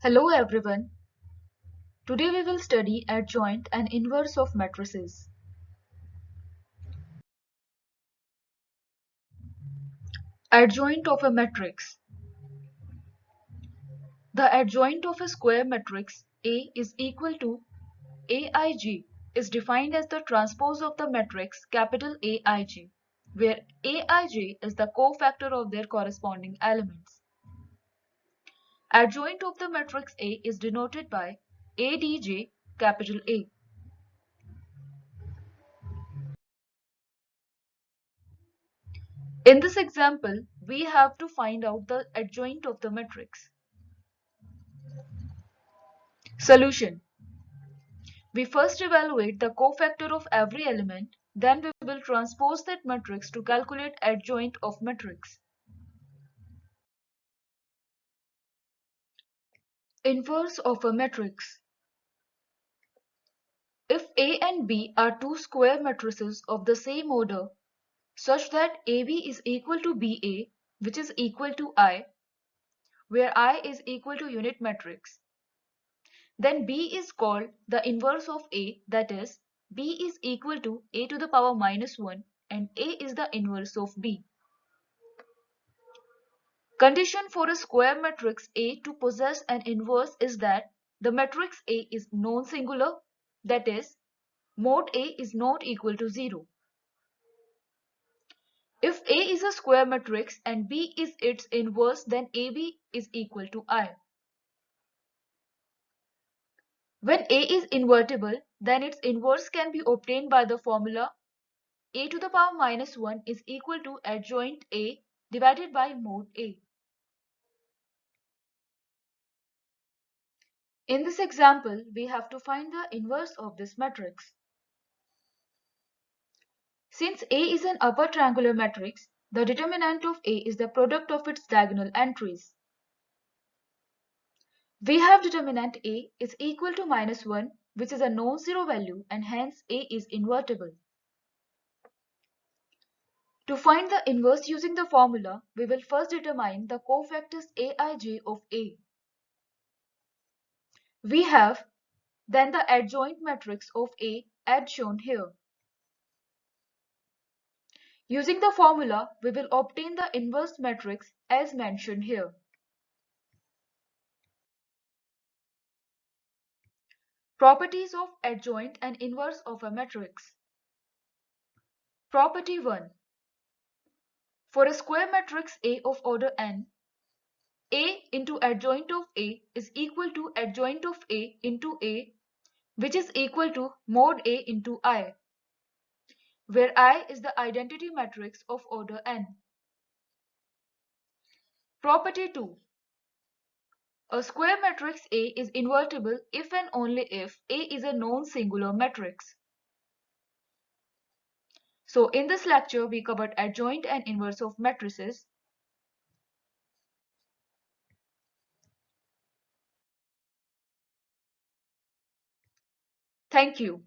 Hello everyone. Today we will study adjoint and inverse of matrices. Adjoint of a matrix. The adjoint of a square matrix A is equal to Aij is defined as the transpose of the matrix capital Aij, where Aij is the cofactor of their corresponding elements. Adjoint of the matrix A is denoted by Adj capital A. In this example, we have to find out the adjoint of the matrix. Solution. We first evaluate the cofactor of every element, then we will transpose that matrix to calculate adjoint of matrix. Inverse of a matrix. If A and B are two square matrices of the same order, such that AB is equal to BA, which is equal to I, where I is equal to unit matrix, then B is called the inverse of A, that is, B is equal to A to the power minus 1 and A is the inverse of B. Condition for a square matrix A to possess an inverse is that the matrix A is non-singular, that is, mod A is not equal to 0. If A is a square matrix and B is its inverse, then AB is equal to I. When A is invertible, then its inverse can be obtained by the formula A to the power minus 1 is equal to adjoint A divided by mod A. In this example, we have to find the inverse of this matrix. Since A is an upper triangular matrix, the determinant of A is the product of its diagonal entries. We have determinant A is equal to minus 1, which is a non-zero value, and hence A is invertible. To find the inverse using the formula, we will first determine the cofactors Aij of A. We have then the adjoint matrix of A as shown here. Using the formula, we will obtain the inverse matrix as mentioned here. Properties of adjoint and inverse of a matrix. Property 1. For a square matrix A of order n, A into adjoint of A is equal to adjoint of A into A, which is equal to mod A into I, where I is the identity matrix of order n. Property 2. A square matrix A is invertible if and only if A is a non-singular matrix. So in this lecture, we covered adjoint and inverse of matrices. Thank you.